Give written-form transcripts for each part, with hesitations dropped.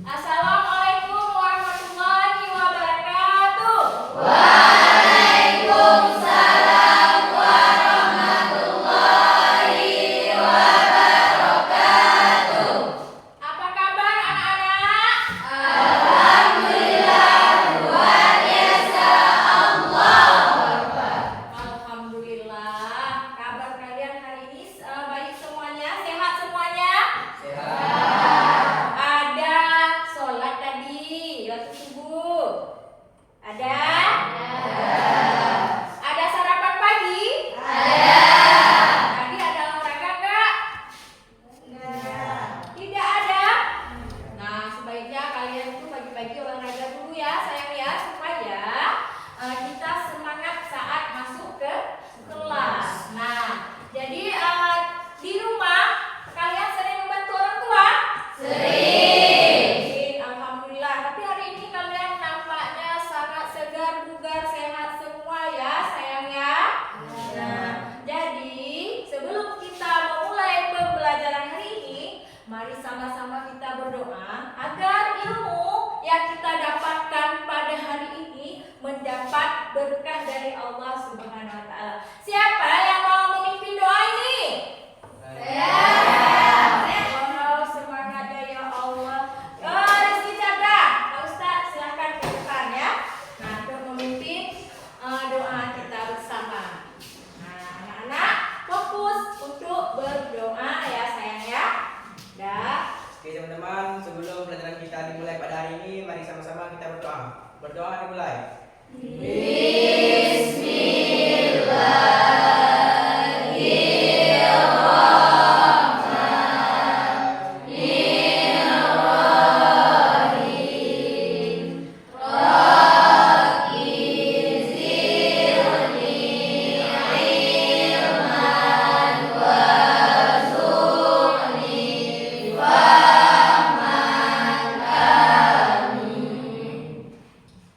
Assalamualaikum warahmatullahi wabarakatuh. Waalaikumsalam warahmatullahi wabarakatuh. Apa kabar anak-anak? Alhamdulillah, luar biasa. Allahu Akbar. Alhamdulillah. Kabar kalian hari ini baik semuanya? Sehat semuanya? Sehat. Ada sholat tadi waktu subuh? Ada? Ada sarapan pagi? Ada. Tadi ada olahraga enggak? Tidak ada? Nah, sebaiknya kalian tuh pagi-pagi olahraga dulu ya sayang ya, supaya kita semangat saat masuk ke kelas. Nah, jadi di rumah kalian sering membantu orang tua? Sering. Alhamdulillah. Tapi hari ini kalian nampaknya sangat segar, bugar, sehat semua ya sayang ya. Nah, jadi sebelum kita memulai pembelajaran hari ini, mari sama-sama kita berdoa agar ilmu yang kita dapatkan pada hari ini mendapat berkah dari Allah Subhanahu wa taala. Siapa yang mau memimpin doa ini? Wow, semangatnya ya Allah. Rizky Chandra, Pak Ustadz silahkan ke depan ya. Nah, untuk memimpin doa kita bersama. Nah, anak-anak fokus untuk berdoa ya sayang ya. Dah. Oke teman-teman, sebelum pelajaran kita dimulai pada hari ini, mari sama-sama kita berdoa. Berdoa dimulai.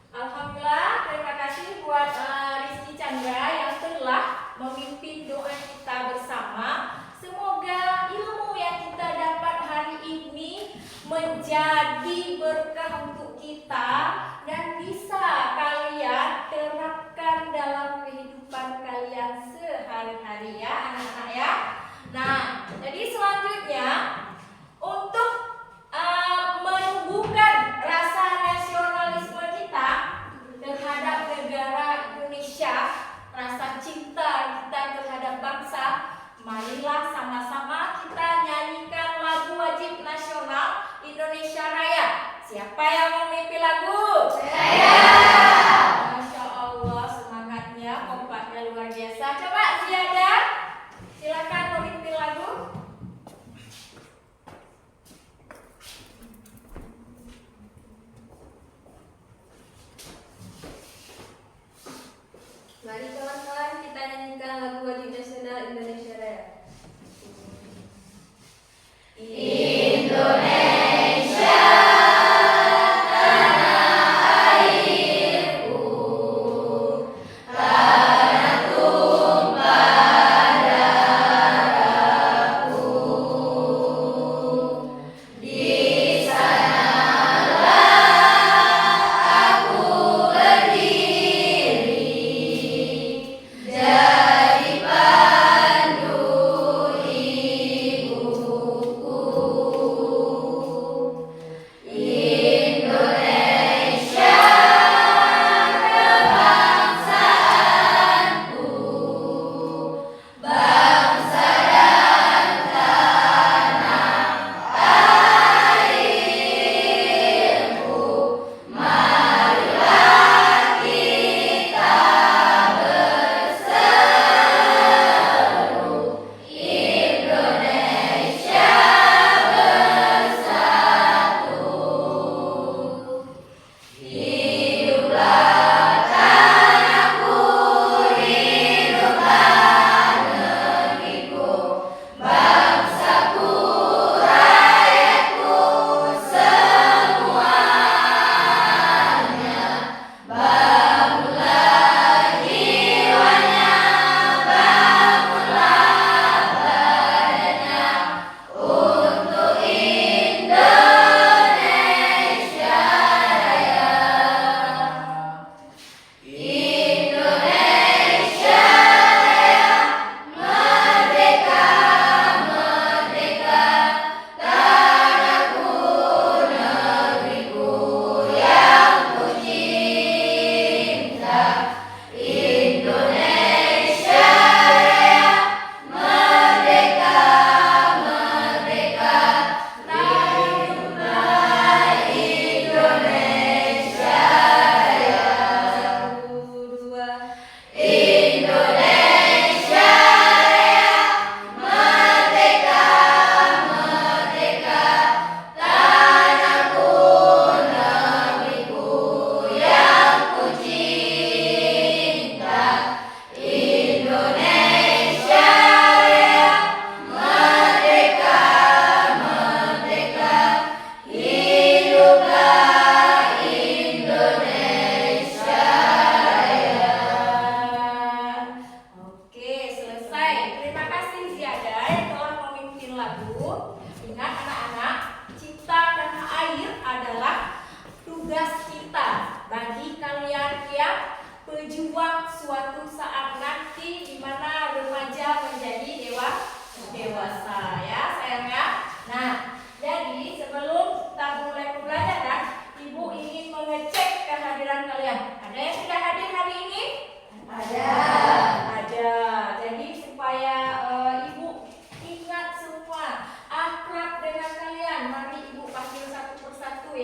Alhamdulillah, terima kasih buat Rizky Chandra yang telah memimpin doa kita bersama. Semoga ilmu yang kita dapat hari ini menjadi berkah untuk kita dan bisa kalian terapkan dalam kehidupan kalian sehari-hari ya anak-anak ya. Nah, jadi selanjutnya untuk menumbuhkan rasa nasionalisme kita terhadap negara Indonesia, rasa cinta kita terhadap bangsa, marilah sama-sama kita nyanyikan lagu wajib nasional Indonesia Raya. Siapa yang mau memimpin lagu? Saya. Masya Allah, semangatnya, kompaknya luar biasa. Coba Ziada, silakan memimpin lagu. Mari kawan-kawan kita nyanyikan lagu wajib nasional Indonesia Raya. Indonesia tanah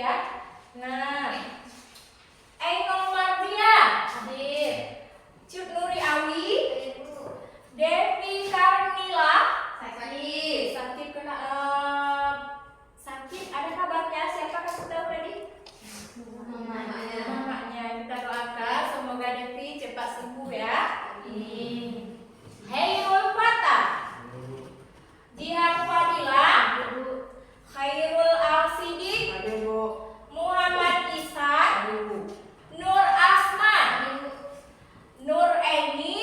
ya. Nah, Ainul Mardia hadir. Cut Nuri Awi, Devi Karnila sakit kena sakit. Ada kabarnya? Siapa kasih tahu tadi? Mamanya. Kita doakan semoga Devi cepat sembuh ya. Amin. Hairul Fatah, Jihan Fadila, Khairul Al-Sidik, Muhammad Ihsan, Nur Asma, Nur Eni,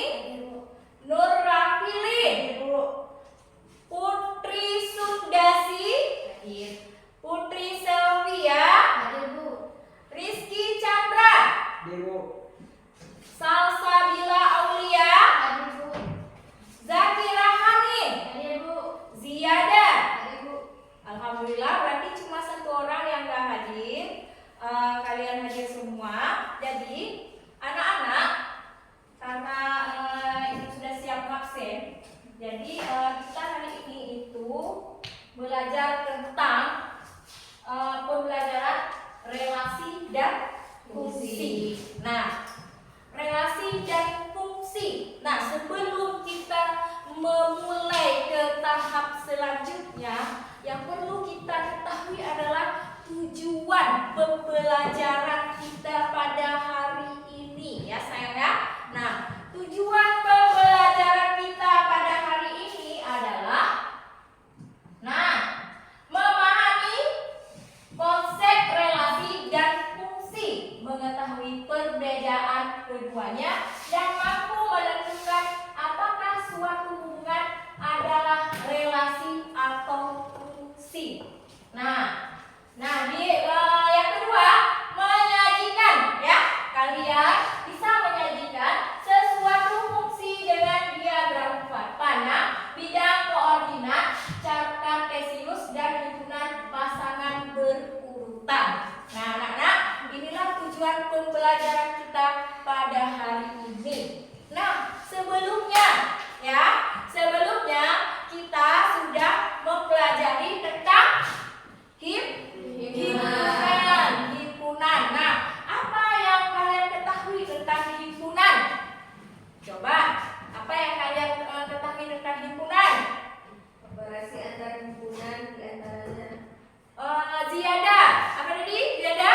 Nur Rafilin, Putri Sundasi, Putri Selvia, Rizky Chandra, Salsabila Aulia, Zakira Hamid, Ziyada. Alhamdulillah berarti cuma satu orang yang gak hadir. Kalian hadir semua. Jadi anak-anak karena itu sudah siap absen, jadi kita hari ini itu belajar tentang pembelajaran relasi dan fungsi. Nah, relasi dan fungsi. Nah, sebelum kita memulai ke tahap selanjutnya, yang perlu kita ketahui adalah tujuan pembelajaran kita pada hari ini ya sayang ya. Nah, tujuan pembelajaran kita pada hari ini adalah memahami konsep relasi dan fungsi, mengetahui perbedaan keduanya dan mampu menentukan apakah suatu hubungan adalah relasi atau fungsi. Nah, di yang kedua menyajikan ya. Kalian bisa menyajikan sesuatu fungsi dengan diagram panah, bidang koordinat, chart kartesius dan himpunan pasangan berurutan. Nah, anak-anak, inilah tujuan pembelajaran kita pada hari ini. Nah, sebelumnya kita sudah mempelajari tentang himpunan. Nah, apa yang kalian ketahui tentang himpunan? Coba, apa yang kalian ketahui tentang himpunan? Operasi antar himpunan diantaranya. Ziyada, apa tadi? Ziyada?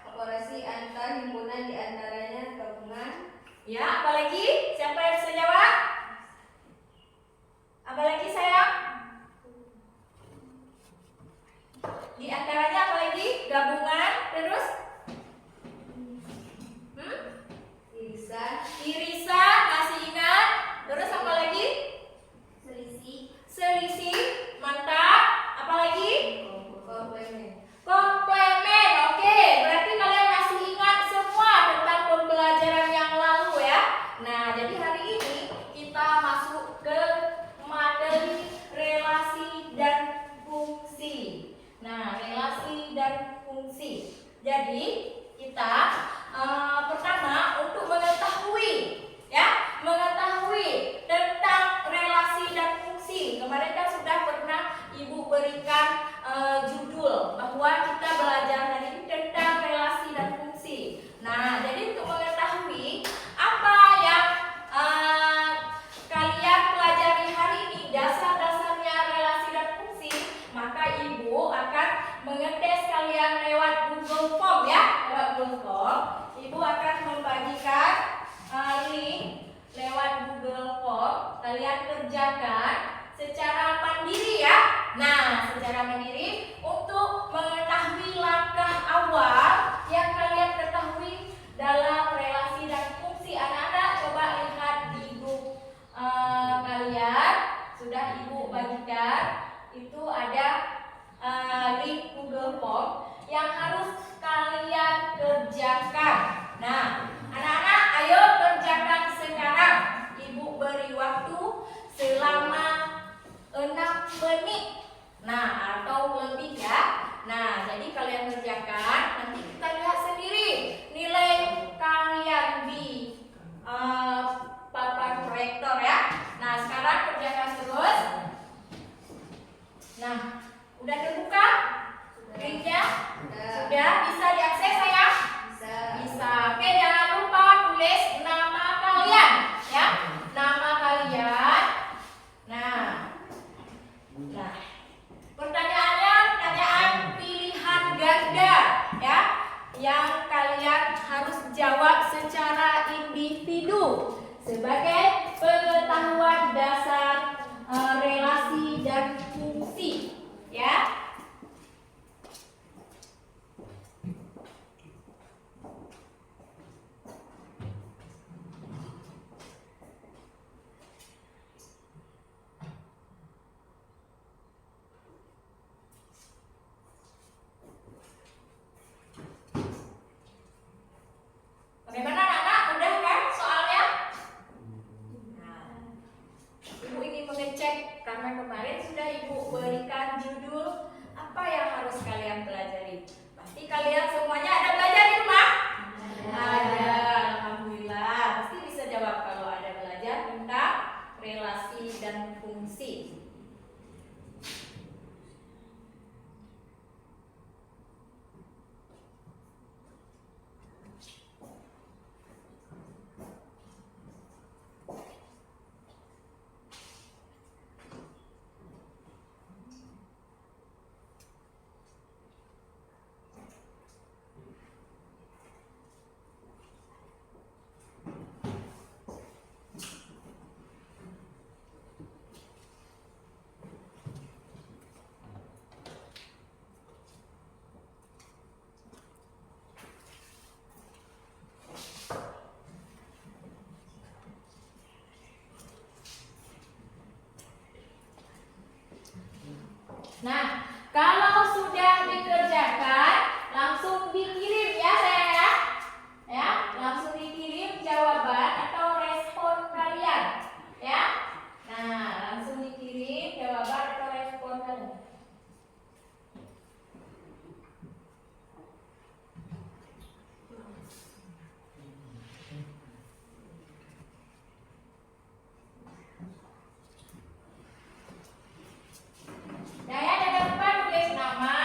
Operasi antar himpunan diantaranya gabungan. Ya, apalagi? Siapa yang bisa jawab? Apalagi sayang? Di antaranya apalagi? Gabungan, terus? Irisan, masih ingat? Terus apa lagi? Selisih, mantap. Apalagi? Komplemen, oke. Berarti kalian masih ingat semua tentang pembelajaran yang lalu ya. Nah, jadi hari ini kita masuk ke materi relasi dan fungsi. Nah, relasi dan fungsi. Jadi kita pertama untuk mengetahui tentang relasi dan fungsi. Kemarin kan sudah pernah Ibu berikan judul bahwa kita belajar hari ini tentang relasi dan fungsi. Nah, jadi untuk mengetahui apa yang kalian pelajari hari ini, dasar-dasarnya relasi dan fungsi, maka Ibu akan mengetes kalian lewat Google Form ya. Lewat Google Form, Ibu akan membagikan link lewat Google Form. Kalian kerjakan secara mandiri ya. Nah, secara mandiri untuk mengetahui langkah awal yang kalian ketahui dalam relasi dan fungsi. Anak-anak coba lihat di grup kalian, sudah Ibu bagikan. Itu ada link Google Form yang harus kalian kerjakan. Nah, anak-anak ayo kerjakan sekarang. Ibu beri waktu selama 6 menit. Nah, atau lebih ya. Nah, jadi kalian kerjakan, nanti kita lihat sendiri nilai kalian di papan proyektor ya. Nah, sekarang kerjakan terus. Nah, udah terbuka linknya? Sudah. menjawab secara individu sebagai pengetahuan dasar relasi dan fungsi, ya. Bagaimana anak-anak? Udah kan soalnya? Nah, Ibu ingin mengecek karena kemarin sudah Ibu berikan judul apa yang harus kalian pelajari. Pasti kalian semuanya ada belajar di rumah? Ada, alhamdulillah. Pasti bisa jawab kalau ada belajar tentang relasi dan fungsi. Nah, kalau sudah dikerjakan, langsung dikirim ya sayang ya. Ya, langsung dikirim jawaban atau respon kalian. Ya. Nah, langsung dikirim jawaban atau respon kalian. Nah, ya, jangan lupa tulis nama,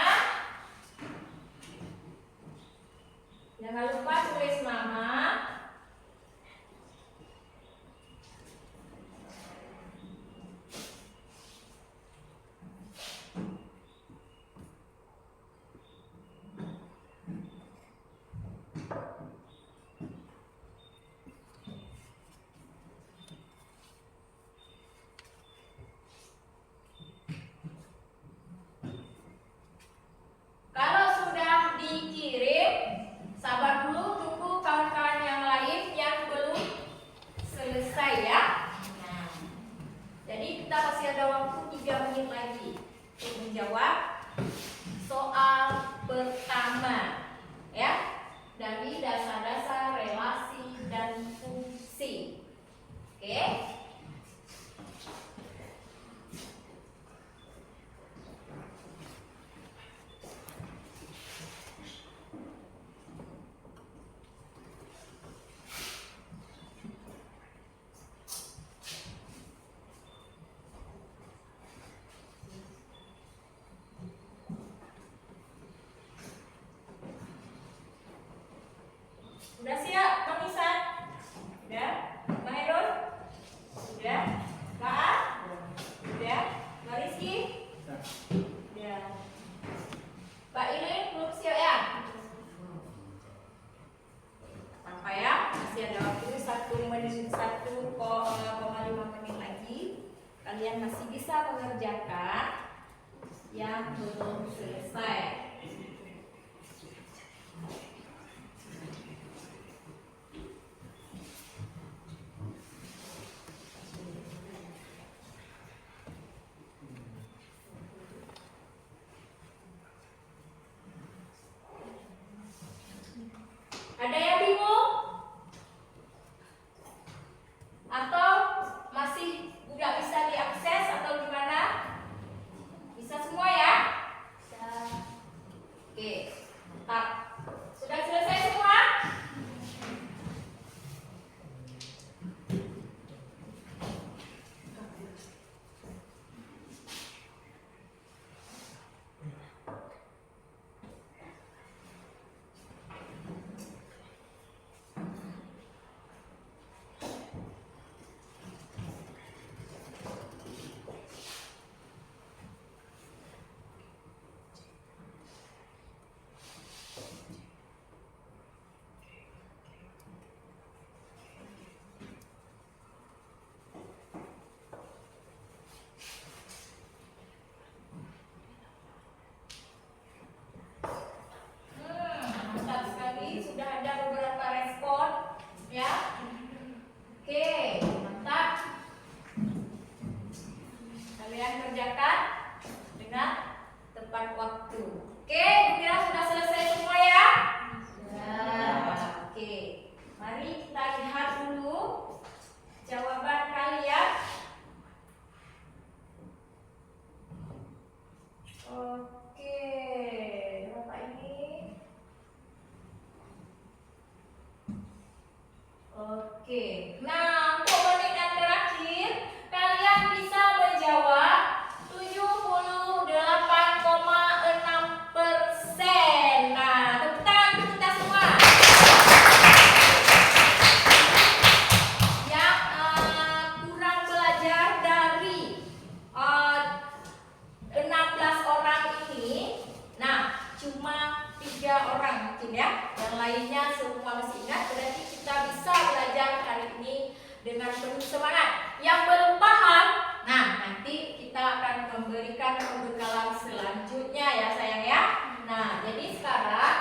orang mungkin ya. Yang lainnya semua masih ingat, berarti kita bisa belajar hari ini dengan penuh semangat. Yang belum paham, nah nanti kita akan memberikan pembekalan selanjutnya ya sayang ya. Nah jadi sekarang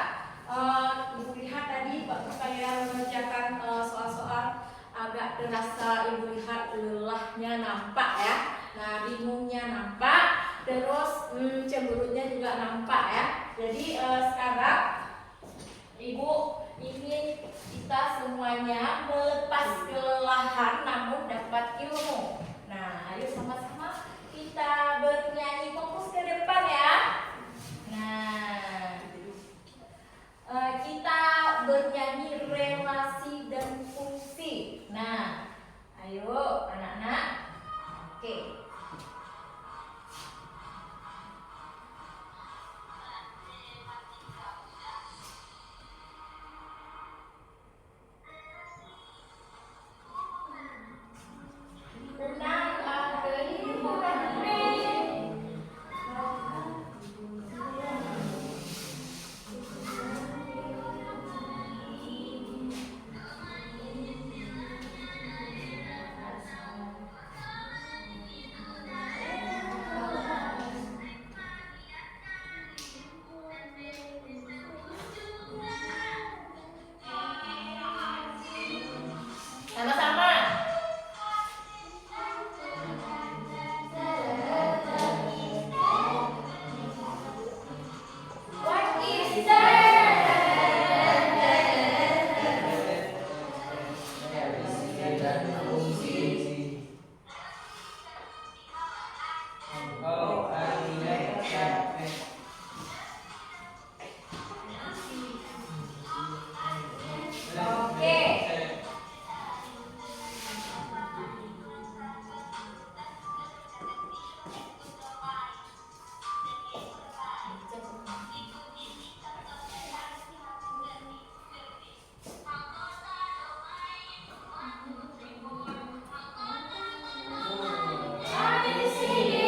Ibu lihat tadi waktu saya mengerjakan soal-soal agak terasa Ibu lihat lelahnya nampak ya. Nah bingungnya nampak, terus cemberutnya juga nampak ya. Jadi sekarang Ibu ingin kita semuanya melepas kelelahan namun dapat ilmu. Nah ayo sama-sama kita bernyanyi, fokus ke depan ya. Nah kita bernyanyi relasi dan fungsi. Nah ayo anak-anak. Oke. Tenang, sama-sama. What is that? Relasi dan fungsi. Oh, Oke. Ada di sini.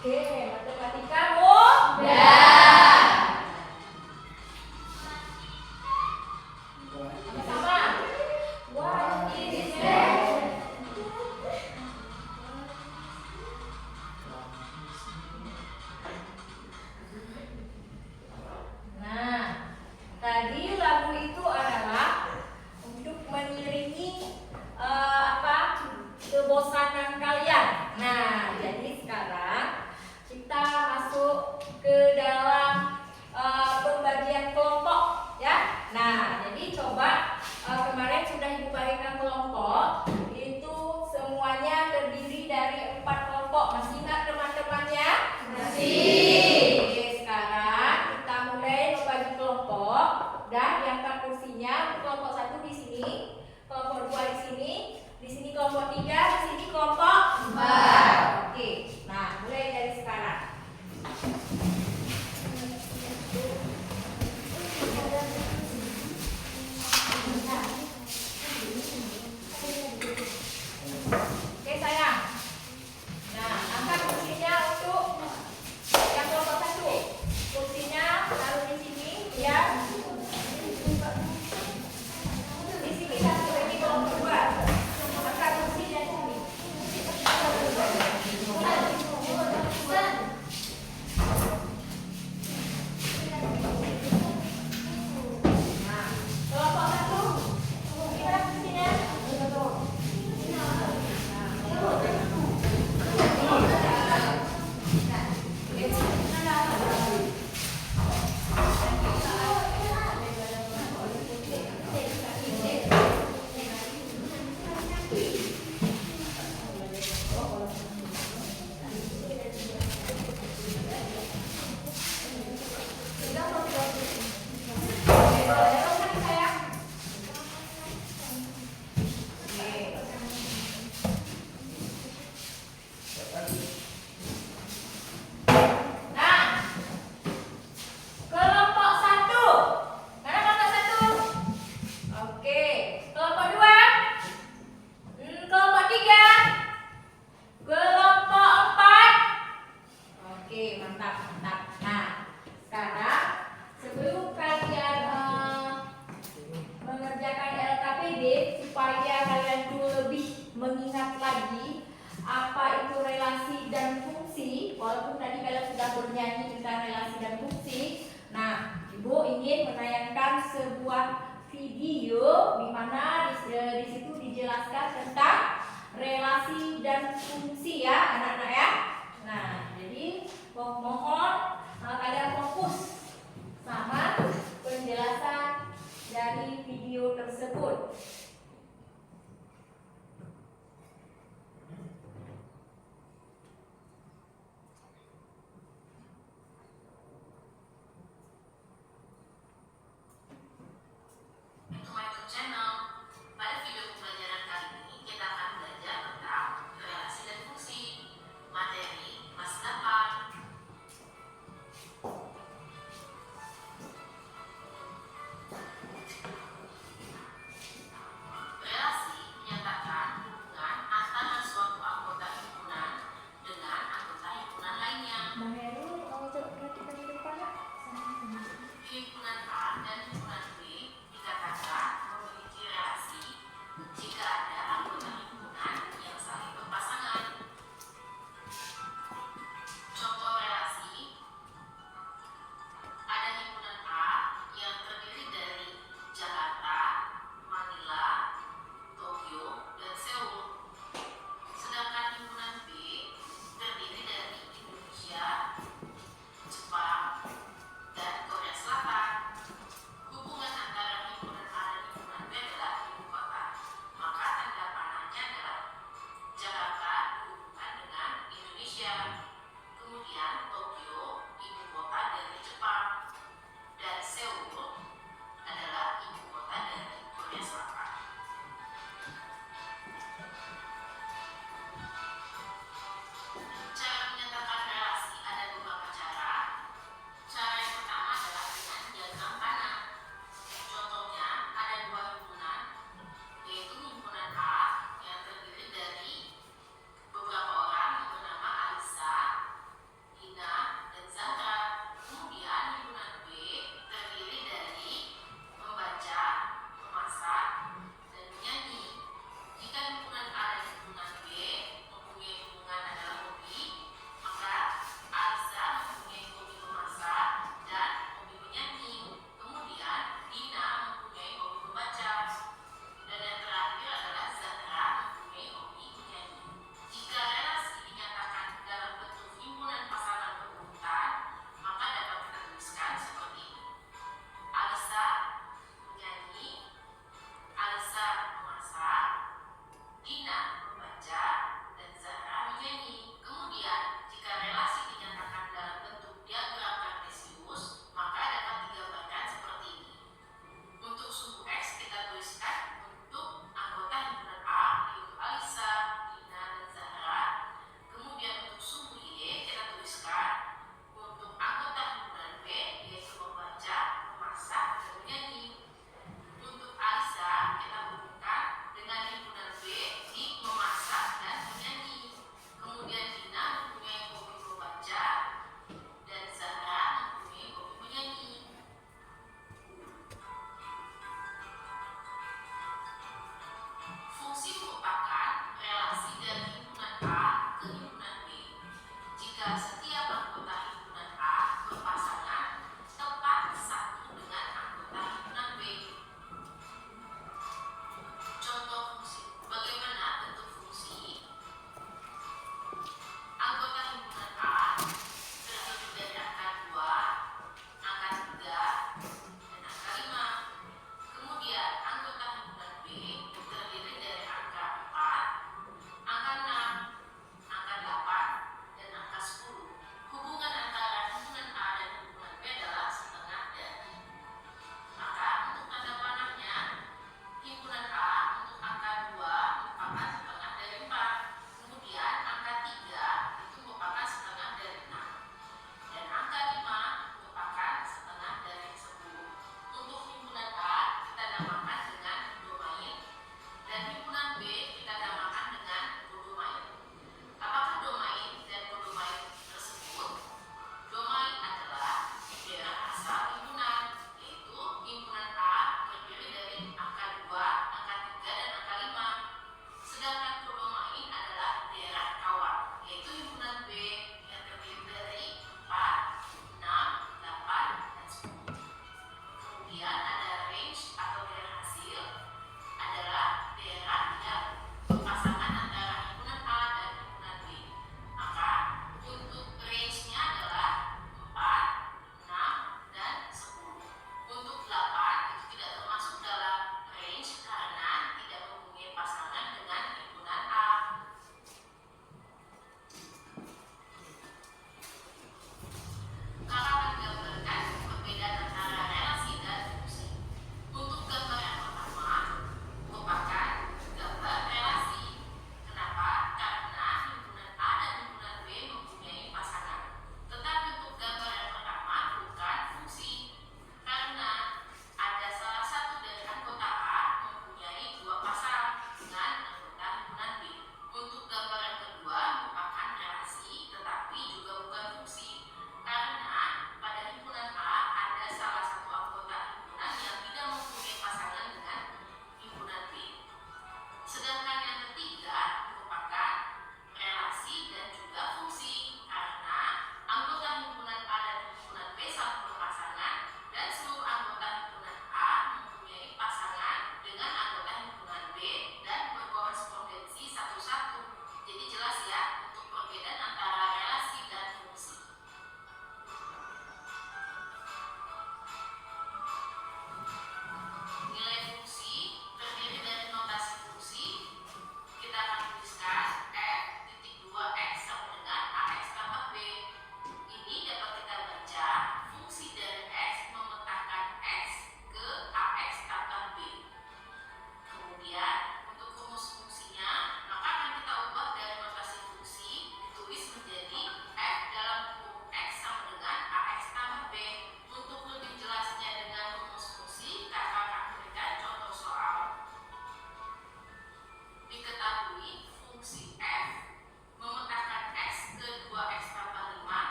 Oke, matematika mudah. Sama-sama. What is that? Nah, tadi lagu itu adalah untuk mengiringi kebosanan kalian. Nah, jadi sekarang kita walaupun tadi kalian sudah bernyanyi tentang relasi dan fungsi, nah Ibu ingin menayangkan sebuah video di mana di situ dijelaskan tentang relasi dan fungsi ya anak-anak ya. Nah, jadi mohon kalian fokus sama penjelasan dari video tersebut.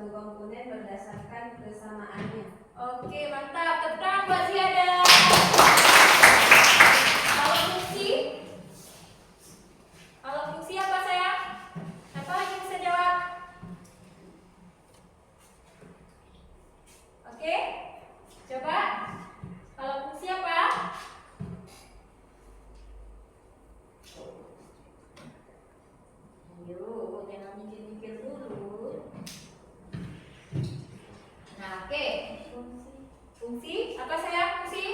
suatu komponen berdasarkan kesamaannya. Oke, mantap. Tepuk tangan buat Ziada. Kalau fungsi? Kalau fungsi apa sayang? Apa yang bisa jawab? Oke, coba. Kalau fungsi apa? Ayo, jangan mikir-mikir dulu. Nah, oke. Fungsi apa sayang? Fungsi?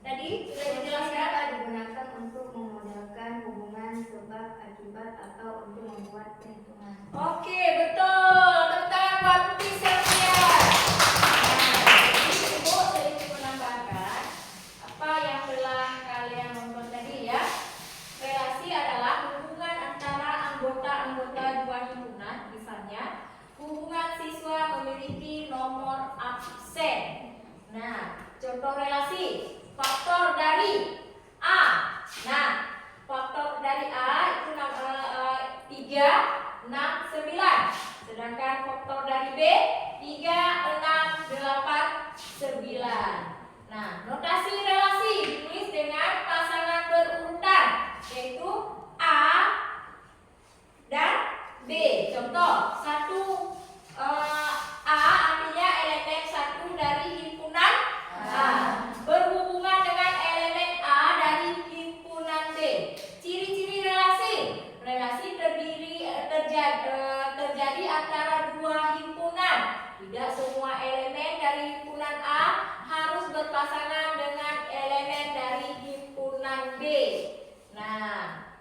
Tadi sudah dijelaskan. Digunakan untuk memodelkan hubungan sebab akibat atau untuk membuat perhitungan. Oke, betul. Tepuk tangan buat Putri Sylvia. Jadi Ibu sedikit menambahkan apa yang telah kalian nonton tadi ya. Relasi adalah hubungan antara anggota-anggota dua himpunan. Misalnya, hubungan siswa memiliki nomor absen. Nah, contoh relasi faktor dari A. Nah, faktor dari A itu 3, 6, 9. Sedangkan faktor dari B 3, 6, 8, 9. Nah, notasi relasi ditulis dengan pasangan berurutan, yaitu A dan B. Contoh, 1 A artinya elemen 1 dari himpunan A berhubungan dengan elemen A dari himpunan B. Ciri-ciri relasi. Relasi terjadi antara dua himpunan. Tidak semua elemen dari himpunan A harus berpasangan dengan elemen dari himpunan B. Nah,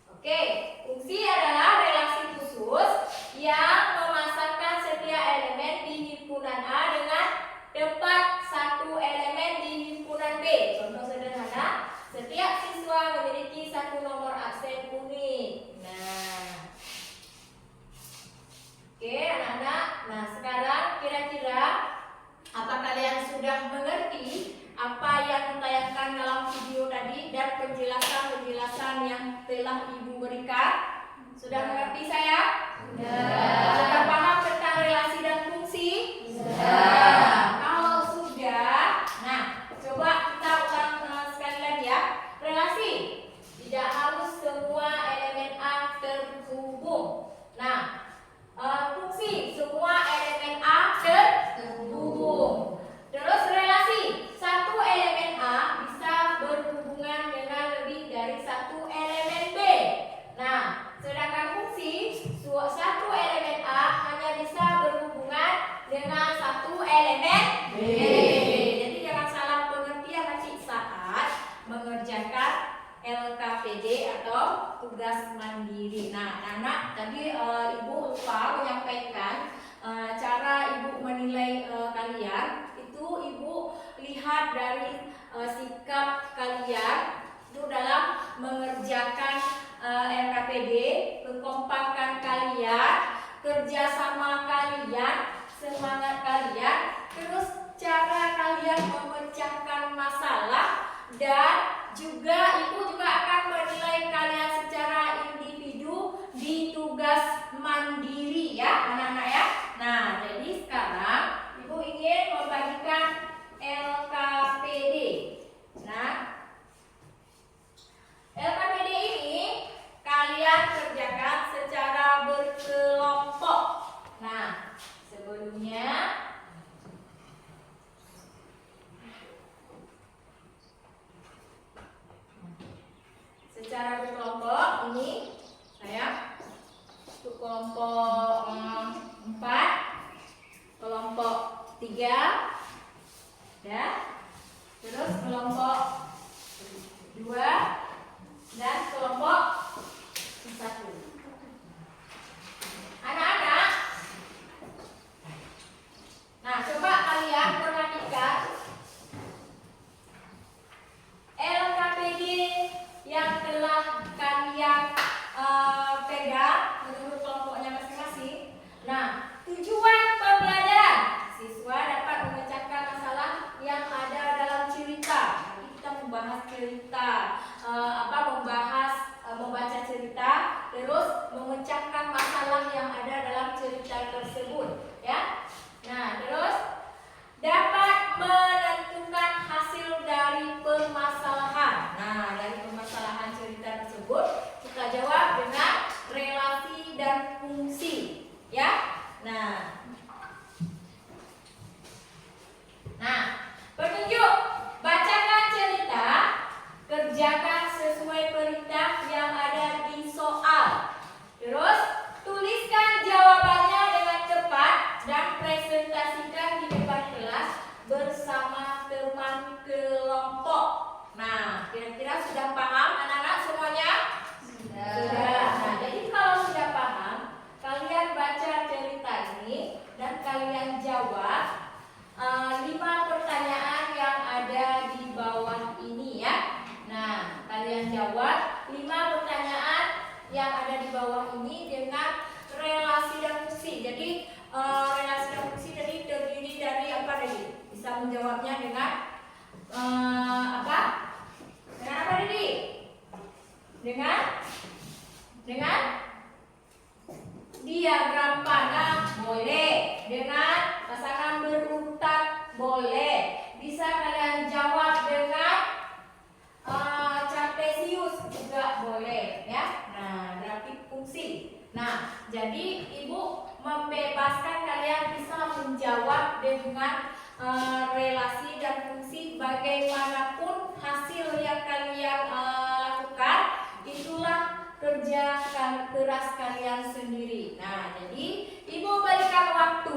oke, fungsi adalah relasi khusus yang memasangkan setiap elemen di himpunan A dengan tepat satu elemen di himpunan B. Contoh sederhana, setiap siswa memiliki satu nomor absen unik. Nah, oke anak-anak. Nah, sekarang kira-kira apa kalian sudah mengerti apa yang ditayangkan dalam video tadi dan penjelasan-penjelasan yang telah Ibu berikan? Sudah mengerti saya? Sudah paham tentang relasi dan fungsi? Sudah. Kalau sudah, nah coba kita ulang sekali lagi ya. Relasi tidak harus semua elemen A terhubung. Nah, fungsi semua elemen A terhubung. Terus relasi satu elemen A bisa berhubungan dengan lebih dari satu elemen B. Nah, sedangkan fungsi satu elemen A hanya bisa berhubungan dengan satu elemen B. Jadi jangan salah pengertian nanti saat mengerjakan LKPD atau tugas mandiri. Nah, anak tadi Ibu lupa menyampaikan cara Ibu menilai kalian. Itu Ibu lihat dari sikap kalian itu dalam mengerjakan LKPD, kekompakan kalian, kerjasama kalian, semangat kalian, terus cara kalian memecahkan masalah, dan juga Ibu juga akan menilai kalian secara individu di tugas mandiri ya anak-anak ya. Nah, jadi sekarang Ibu ingin membagikan LKPD. Nah, LKPD ini kalian kerjakan secara berkelompok. Nah, sebelumnya secara berkelompok ini saya untuk kelompok 4, kelompok 3 ya, terus kelompok 2 dan kelompok 1. Anak-anak, nah coba kalian perhatikan LKPD yang telah kalian pegang menurut kelompoknya masing-masing. yang ada di bawah ini dengan relasi dan fungsi. Jadi relasi dan fungsi tadi terdiri dari apa tadi? Bisa menjawabnya dengan apa? Dengan apa tadi? Dengan diagram panah boleh, dengan pasangan berurutan boleh. Bisa kalian jawab dengan Cartesius juga boleh ya. Nah, grafik fungsi. Nah, jadi ibu membebaskan kalian bisa menjawab dengan relasi dan fungsi bagaimanapun hasil yang kalian lakukan, itulah kerja keras kalian sendiri. Nah, jadi ibu berikan waktu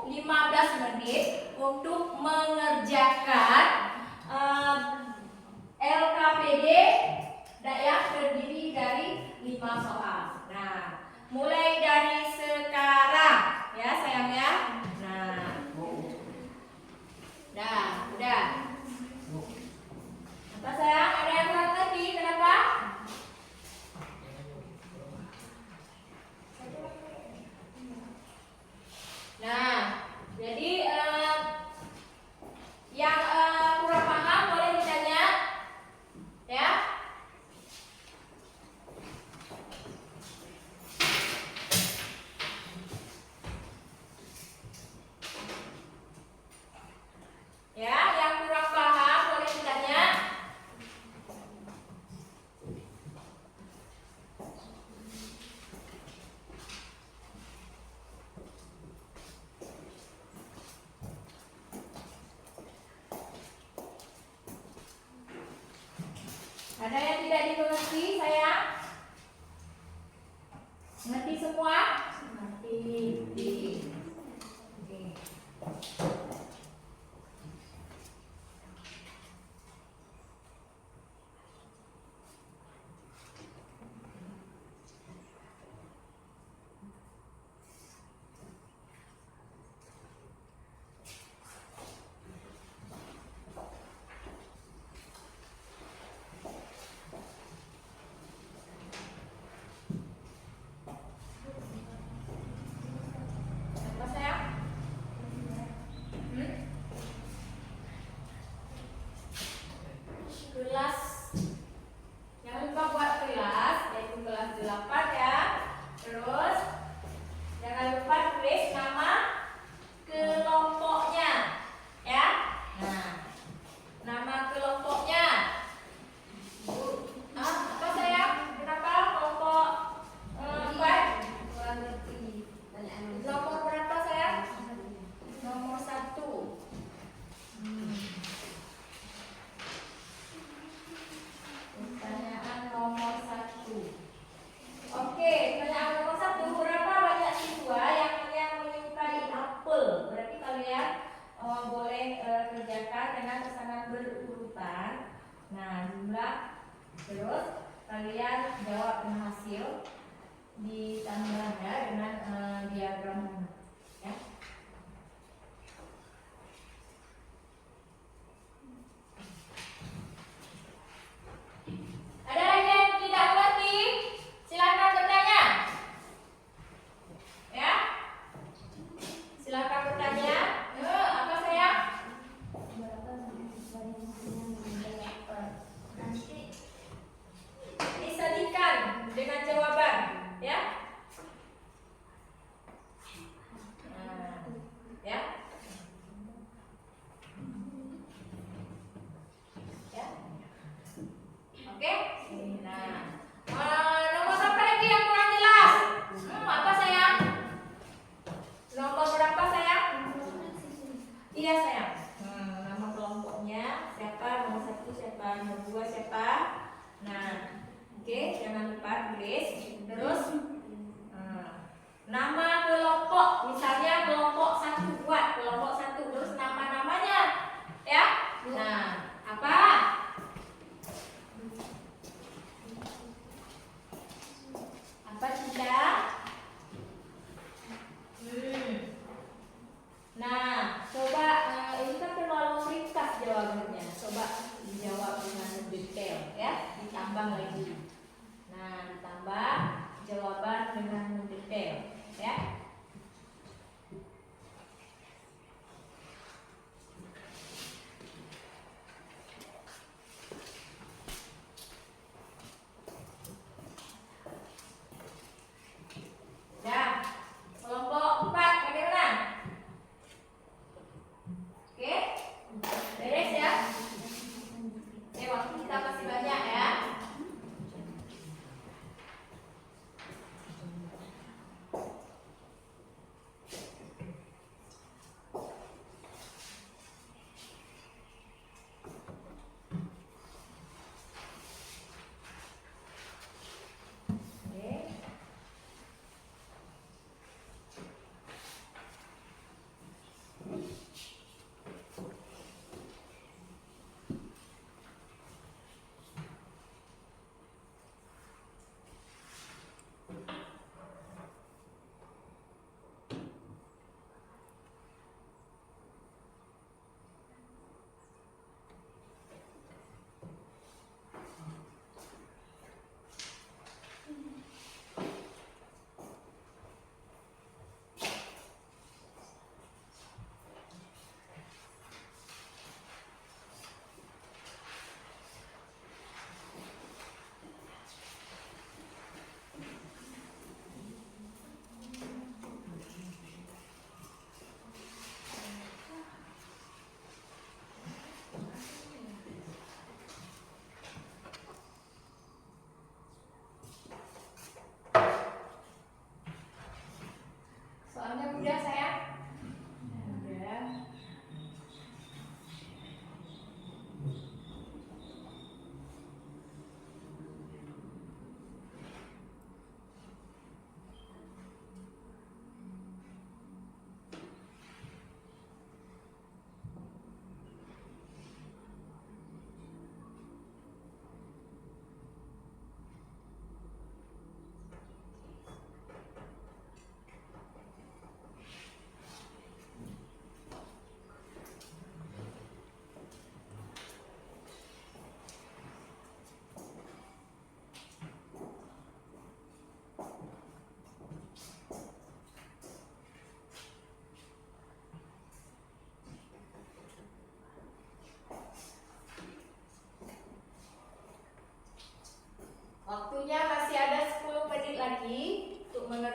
15 menit untuk mengerjakan LKPD yang terdiri dari 5 soal. Nah, mulai dari sekarang ya sayang ya. Nah, udah. Apa sayang? Ada yang kurang lagi? Kenapa? Nah, jadi yang kurang paham boleh ditanya ya. Ya, yang kurang paham boleh ditanya. Ada yang tidak dimengerti, sayang? Ngerti semua? Ngerti. Oke. Apa sayang? Kelas. Jangan lupa buat kelas, yaitu kelas 8 ya. Terus jangan lupa tulis nama kelompoknya ya. Nah, nama kelompoknya. Apa sayang? Kenapa kelompok Kurang ngerti. Tanyaan nomor berapa sayang? Nomor 1. Pertanyaan nomor 1. Oke, pertanyaan nomor 1. Berapa banyak siswa yang menyukai apel? Berarti kalian boleh kerjakan dengan pasangan berurutan. Nah, jumlah. Terus kalian jawab dengan hasil ditambahnya dengan diagram ya. Ada lagi yang tidak mengerti? Silakan bertanya. Ya. Silakan bertanya. Apa sayang? berapa siswa yang menilai apel? Nanti Disajikan dengan jawaban, ya.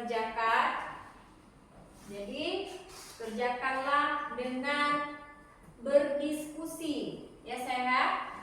mengerjakan. Jadi kerjakanlah dengan berdiskusi, ya sayang.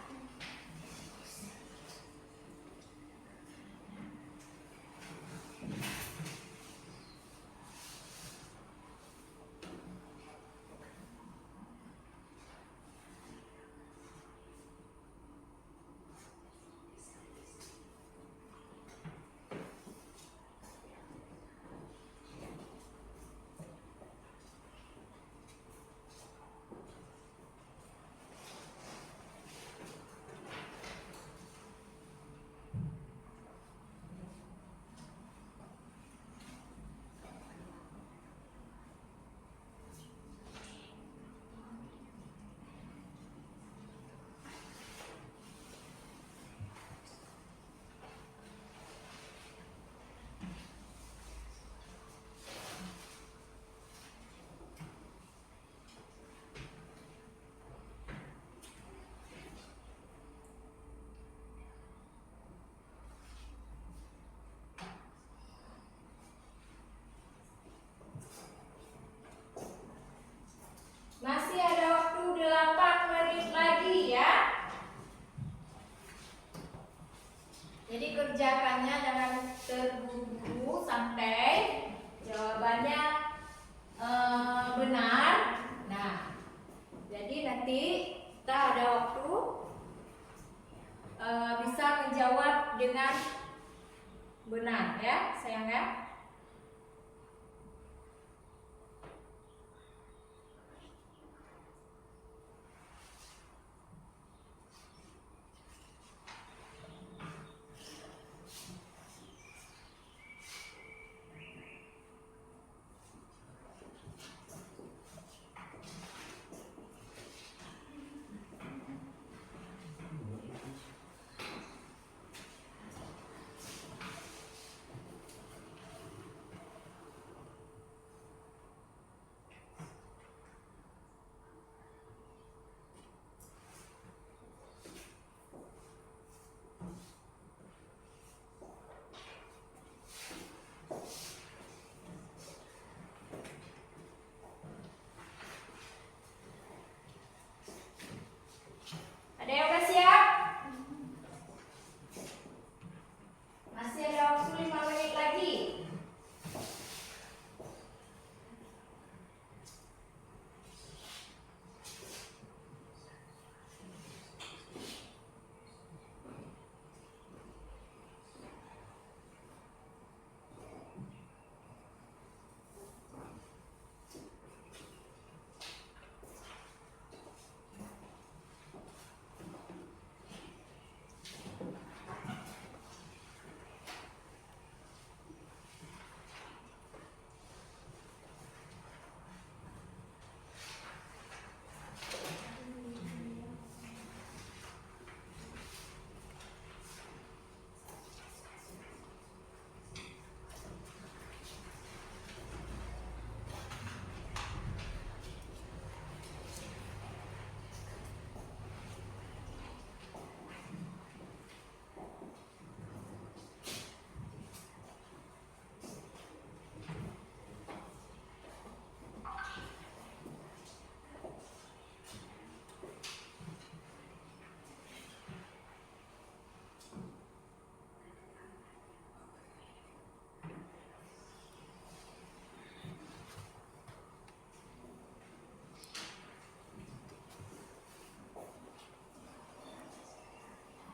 Masih ada waktu 8 menit lagi ya. Jadi kerjakannya jangan terburu-buru, santai. Jawabannya benar. Nah, jadi nanti kita ada waktu bisa menjawab dengan benar ya, sayang ya. Ada yang udah siap? Masih ada waktu 5 menit lagi.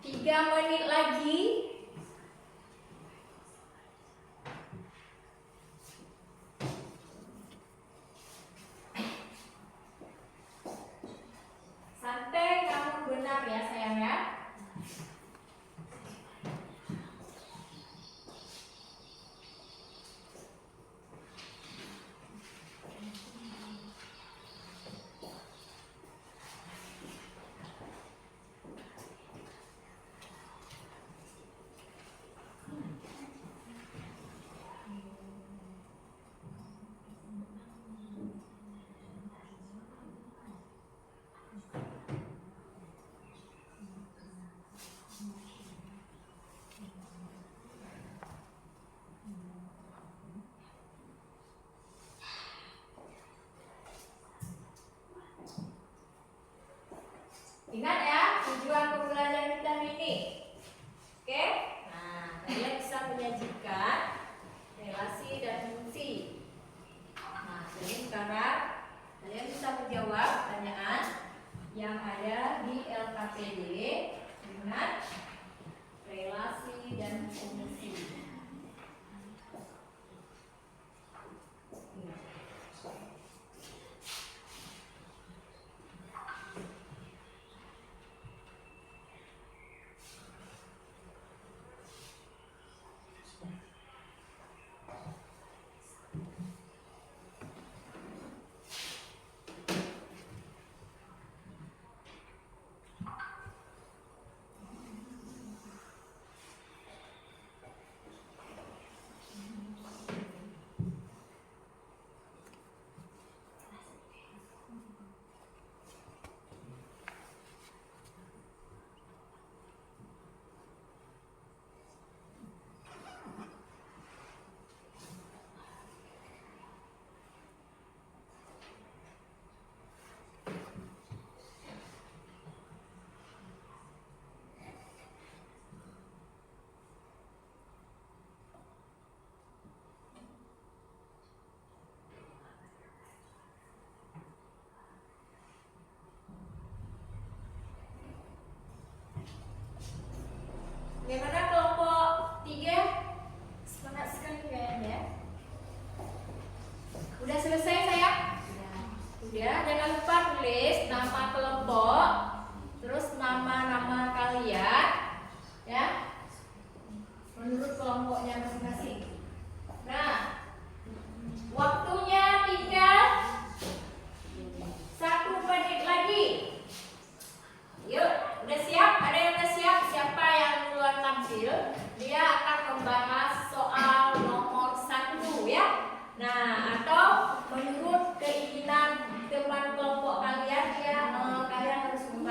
Tiga menit lagi. Santai namun benar ya sayang ya. Udah selesai sayang? Udah, jangan lupa tulis nama kelompok, terus nama-nama kalian, ya, menurut kelompoknya masing-masing. Nah, waktunya tinggal 1 menit lagi. Yuk, udah siap? Ada yang udah siap? Siapa yang duluan tampil? Dia akan membahas soal nomor 1 ya. Nah, atau menurut keinginan teman kelompok kalian ya, kalian harus membahas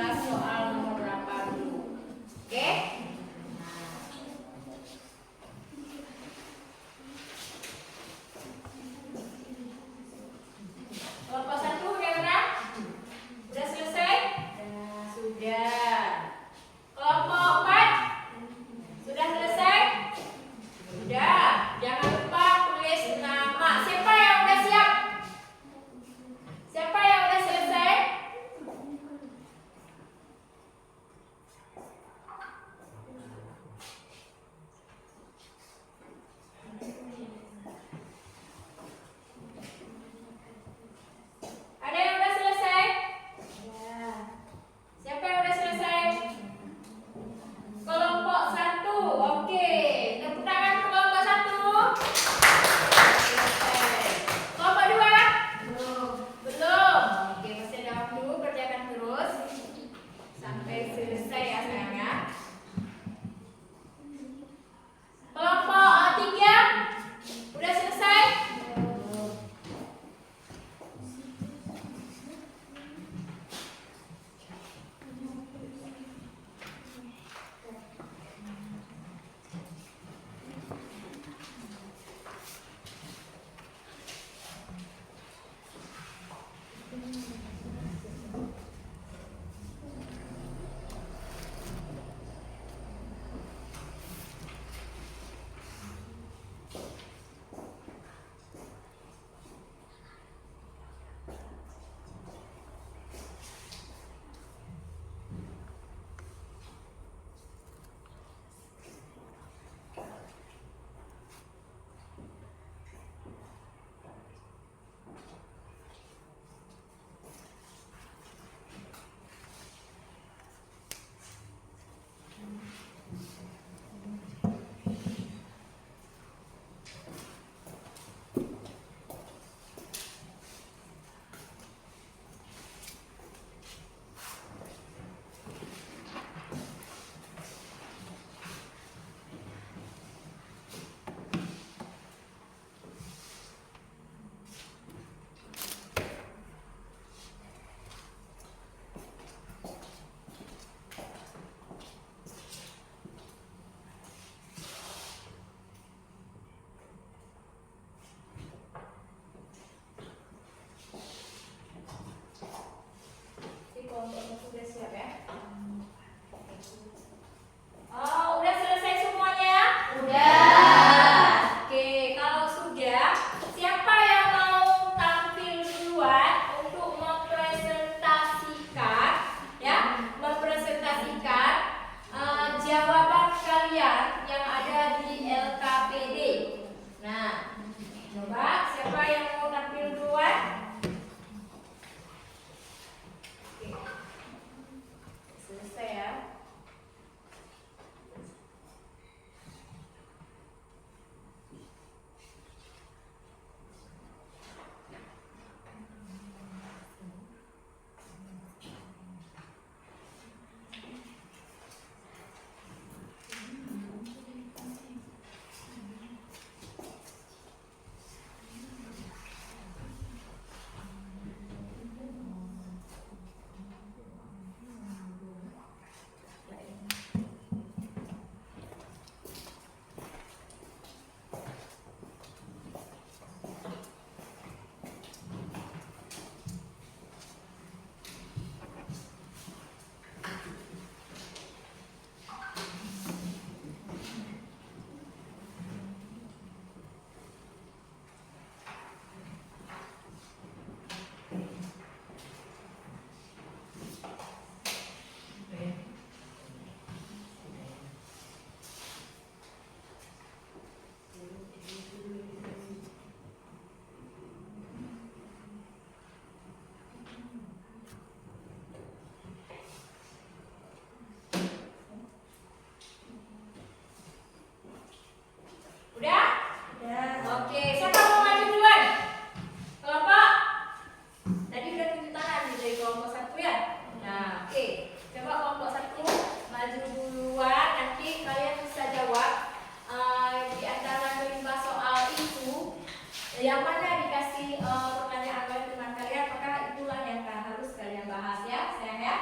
yang mana dikasih pertanyaan oleh teman kalian, maka itulah yang harus kalian bahas ya, sayang ya.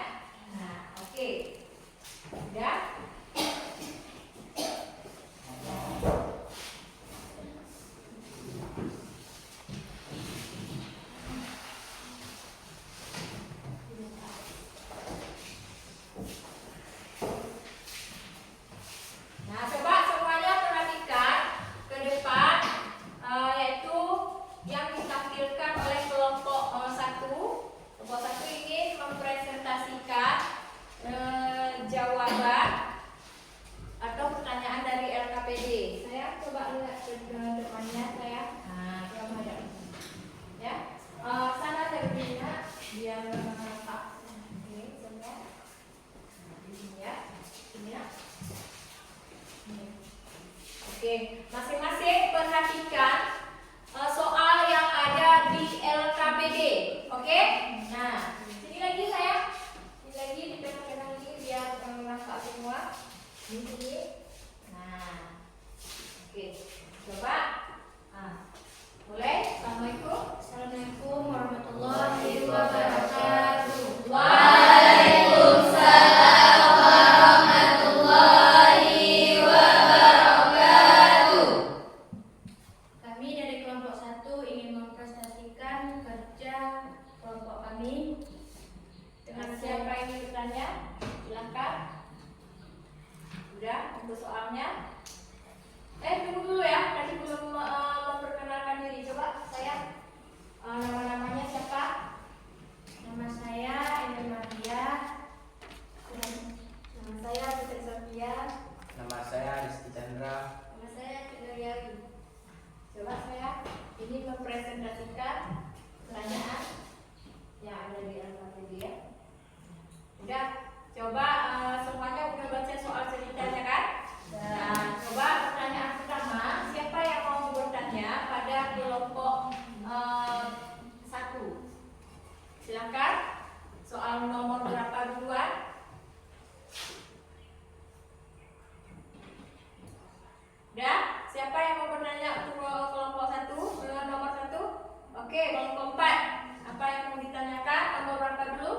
Nah, oke. Udah. Nah, coba semuanya perhatikan ke depan, yaitu yang ditampilkan oleh kelompok 1. Kelompok 1 ingin mempresentasikan jawaban atau pertanyaan dari LKPD. Saya coba lihat ke depannya saya. Nah, coba ada. Ya. Sana terlihat biar Pak. Ini semua. Di sini ya. Sini ya. Oke, masing-masing perhatikan soal yang ada di LKPD. Oke? Nah, sini lagi saya. Sini lagi di tengah-tengah ini biar nampak semua. Di sini. Nah. Oke. Coba. Mulai. Assalamualaikum. Assalamualaikum warahmatullahi wabarakatuh. Waalaikumsalam warahmatullahi wabarakatuh. Kami dari kelompok 1 ingin mempresentasikan kerja kelompok kami. Dengan siapa yang ingin bertanya? Silakan. Udah, untuk soalnya. Tunggu dulu ya, tadi belum memperkenalkan diri. Coba saya nama-namanya siapa? Nama saya Ender Maria. Nama saya Putri Sofia. Nama saya Rizky Chandra. Nama saya Kendariawi. Coba saya ingin mempresentasikan pertanyaan yang ada di LKPD ya. Udah, coba semuanya udah baca soal ceritanya kan? Nah, coba pertanyaan pertama, siapa yang mau bertanya pada kelompok 1? Silakan. Soal nomor berapa duluan? Udah? Siapa yang mau bertanya untuk kelompok 1? Nomor 1? Oke, kelompok 4. Apa yang mau ditanyakan? Nomor berapa dulu?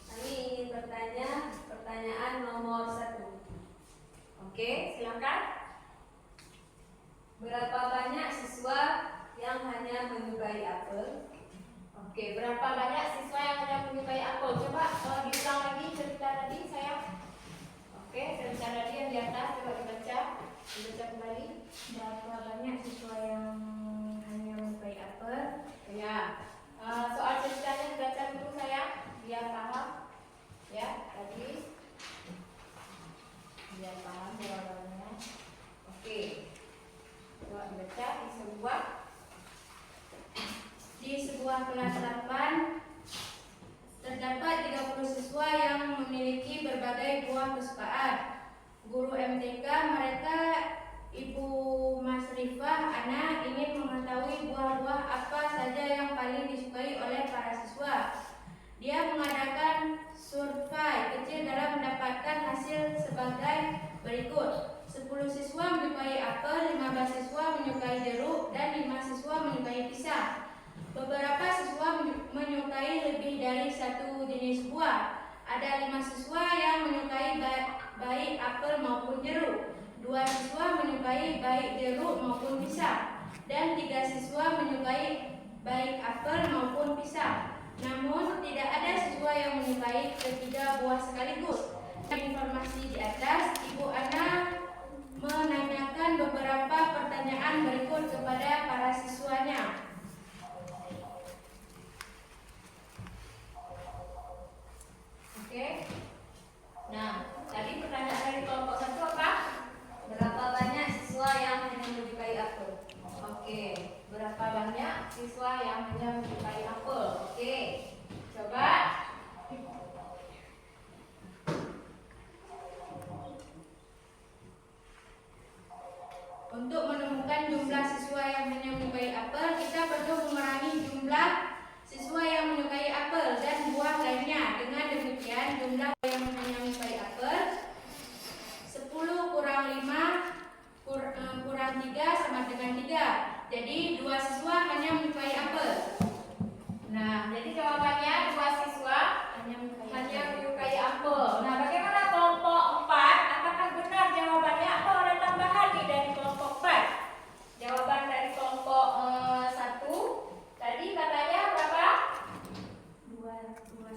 Kami ingin bertanya pertanyaan nomor 1. Oke, silakan. Berapa banyak siswa yang hanya menyukai apel? Oke, berapa banyak siswa yang hanya menyukai apel? Coba diulang lagi cerita tadi saya. Oke, cerita tadi yang di atas coba dibaca kembali. Berapa banyak siswa yang hanya menyukai apel? Ya, soal ceritanya dibaca dulu saya biar paham. Ya, tadi biar paham jawabannya. Oke, coba dibaca Di sebuah kelas 8 terdapat 30 siswa yang memiliki berbagai buah kesukaan. Guru MTK mereka Ibu Mas Rifah Ana ingin mengetahui buah-buah apa saja yang paling disukai oleh para siswa. Dia mengadakan survei kecil dalam mendapatkan hasil sebagai berikut. 10 siswa menyukai apel, 15 siswa menyukai jeruk, dan 5 siswa menyukai pisang. Beberapa siswa menyukai lebih dari satu jenis buah. Ada 5 siswa yang menyukai baik apel maupun jeruk. 2 siswa menyukai baik jeruk maupun pisang. Dan 3 siswa menyukai baik apel maupun pisang. Namun tidak ada siswa yang menyukai ketiga buah sekaligus. Informasi di atas, Ibu Ana menanyakan beberapa pertanyaan berikut kepada para siswanya. Oke. Nah, tadi pertanyaan dari kelompok 1 apa? Berapa banyak siswa yang hanya menyukai apel? Oke, berapa banyak siswa yang hanya menyukai apel? Oke, coba. Untuk menemukan jumlah siswa yang hanya menyukai apel, kita perlu mengurangi jumlah siswa yang menyukai apel dan buah lainnya. Dengan demikian, jumlah yang hanya menyukai apel 10 kurang 5 kurang 3 sama dengan yang 3. Jadi 2 siswa hanya menyukai apel. Nah, jadi jawabannya 2 siswa Hanya hanya menyukai apel. Nah, bagaimana kelompok 4? Apakah benar jawabannya atau ada tambahan nih dari kelompok 4? Jawaban dari kelompok 1 tadi katanya berapa? 2 siswa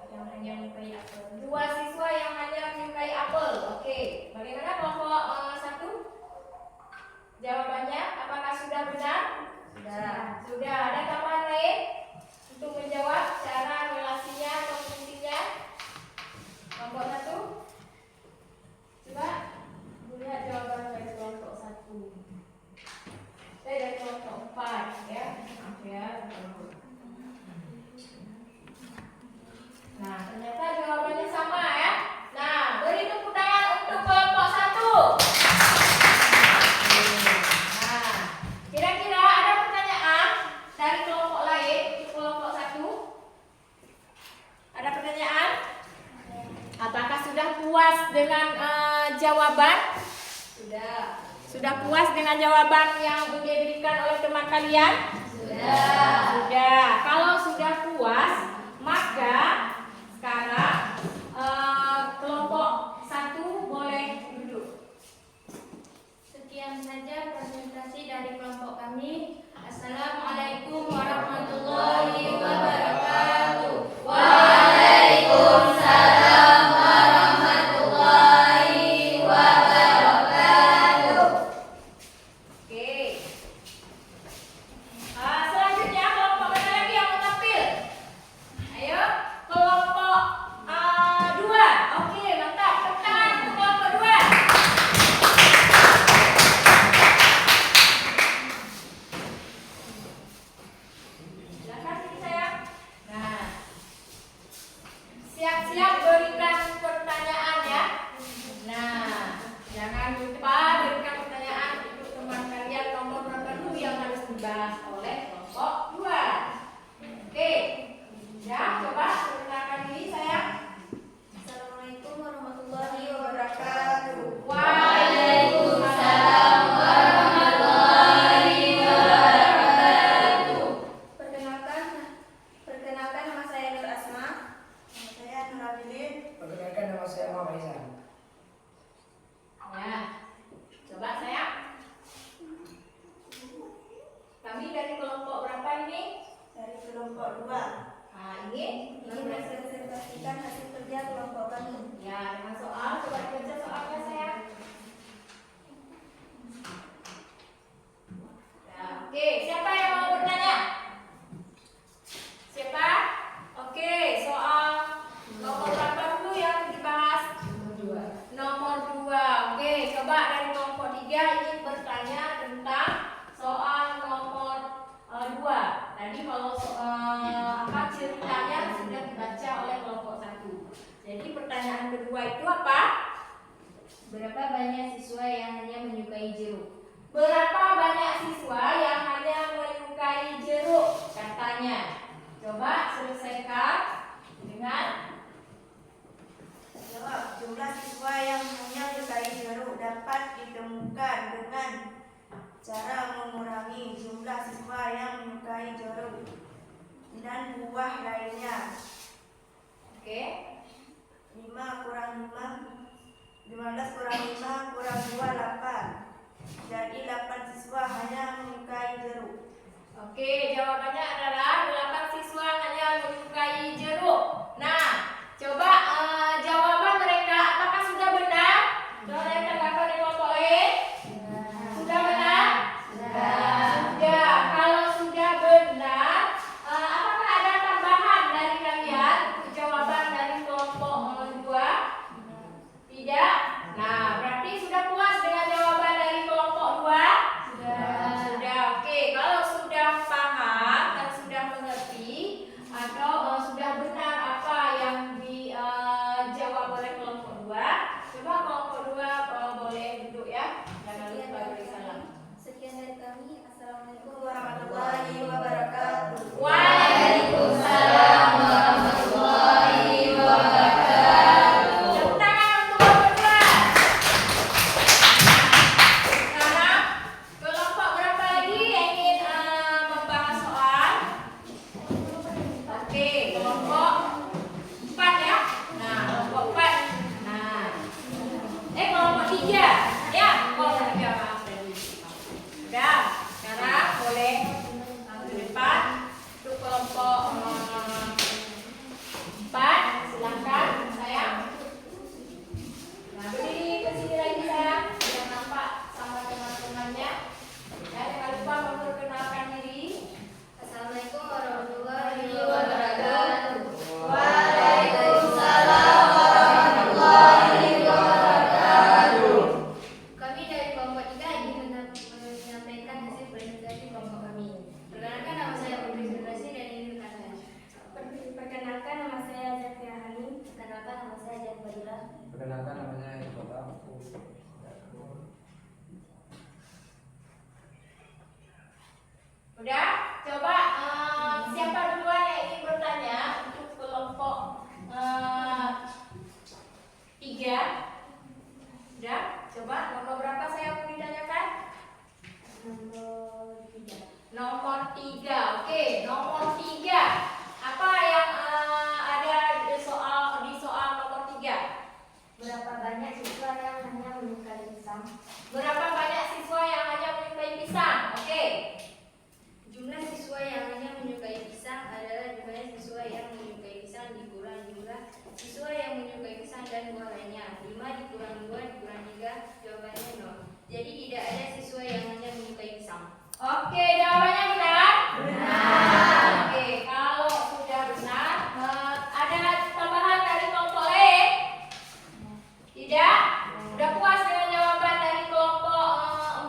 yang hanya menyukai apel. 2 siswa yang hanya menyukai apel. Oke, bagaimana kelompok 1? Jawabannya apakah sudah benar? Sudah. Ada tambahan lain untuk menjawab cara relasinya atau fungsinya? Kelompok 1. Coba lihat jawaban dari kelompok 1. Dari kelompok 4 ya. Maaf ya. Nah, ternyata jawabannya sama ya. Nah, beri tepuk tangan untuk kelompok 1. Nah, kira-kira ada pertanyaan dari kelompok lain untuk kelompok 1? Ada pertanyaan? Apakah sudah puas dengan jawaban? Sudah. Sudah puas dengan jawaban yang diberikan oleh teman kalian? Sudah. Kalau sudah puas, maka sekarang kelompok 1 boleh duduk. Sekian saja presentasi dari kelompok kami. Assalamualaikum warahmatullahi wabarakatuh. Waalaikumsalam warahmatullahi wabarakatuh. Oke. Selanjutnya kelompok mana lagi yang mau tampil? Ayo, kelompok 2. Oke, mantap. Tepuk tangan untuk kelompok 2. Silakan sini sayang. Nah, siap-siap berikan pertanyaan ya. Nah, jangan lupa berikan pertanyaan untuk teman kalian nomor berapa dulu yang harus dibahas oleh kelompok 2. Oke. Ya, coba perkenalkan diri sayang. Assalamualaikum warahmatullahi wabarakatuh. Waalaikumsalam warahmatullahi wabarakatuh. Perkenalkan nama saya Nur Asma. Nama saya Nur Abilin. Perkenalkan nama saya Muhammad Ihsan. Ya. Coba sayang. Kami dari kelompok berapa ini? Dari kelompok 2. Nah, ini Presentasikan hasil kerja kelompok kami. ya dengan soal. Coba dibaca soalnya sayang. Ya, oke, siapa yang mau bertanya? Siapa? Oke, soal nomor berapa dulu yang dibahas? Nomor 2. Oke, coba dari kelompok 3 ingin bertanya tentang soal nomor 2. Tadi kalau apa ceritanya sudah dibaca oleh kelompok 1. Jadi pertanyaan kedua itu apa? Berapa banyak siswa yang hanya menyukai jeruk? Berapa banyak siswa yang hanya menyukai jeruk? Katanya. Coba selesaikan dengan Jawab. Jumlah siswa yang hanya menyukai jeruk dapat ditemukan dengan cara mengurangi jumlah siswa yang menyukai jeruk dan buah lainnya. oke. 5 kurang 5, 15 kurang 5 kurang 2, 8. Jadi 8 siswa hanya menyukai jeruk. Oke, jawabannya adalah 8 siswa hanya menyukai jeruk. Nah, coba jawaban mereka apakah sudah benar? Coba yang tanggapan dari kelompok lain. Sudah benar? Sudah. Kalau sudah benar, apakah ada tambahan dari kalian untuk jawaban dari kelompok 2? Tidak. Nah, berarti sudah puas dengan jawaban dari kelompok 2? Sudah. Oke, kalau sudah paham dan sudah boleh ke depan. Untuk kelompok 4, silakan sayang. Nah, berdiri ke sini lagi sayang, biar nampak sama teman-temannya. Ya, jangan lupa memperkenalkan diri. Assalamualaikum warahmatullahi wabarakatuh. Waalaikumsalam warahmatullahi wabarakatuh. Kami dari kelompok 3 ingin menyampaikan hasil presentasi kelompok kami. Perkenalkan, nama saya Putri Sudrasi dan ini rekan saya. Perkenalkan, nama saya Zakia Hani. Perkenalkan, nama saya Jan Fadila. Perkenalkan nama saya Iqbal. Udah? Coba siapa duluan yang ingin bertanya untuk kelompok 3? Udah? Coba nomor berapa saya mau ditanyakan? Nomor 3. Oke, nomor 3. Apa yang ada di soal nomor 3? Berapa banyak siswa yang hanya menyukai pisang? Berapa banyak siswa yang hanya menyukai pisang? Oke. Jumlah siswa yang hanya menyukai pisang adalah jumlah siswa yang menyukai pisang dikurang jumlah siswa yang menyukai pisang dan buah lainnya. 5 dikurang 2 dikurang 3, jawabannya 0. Jadi tidak ada siswa yang hanya menyukai pisang. Oke, jawabannya benar? Benar. Oke, kalau sudah benar, ada tambahan dari kelompok lain? Tidak? Udah puas dengan jawaban dari kelompok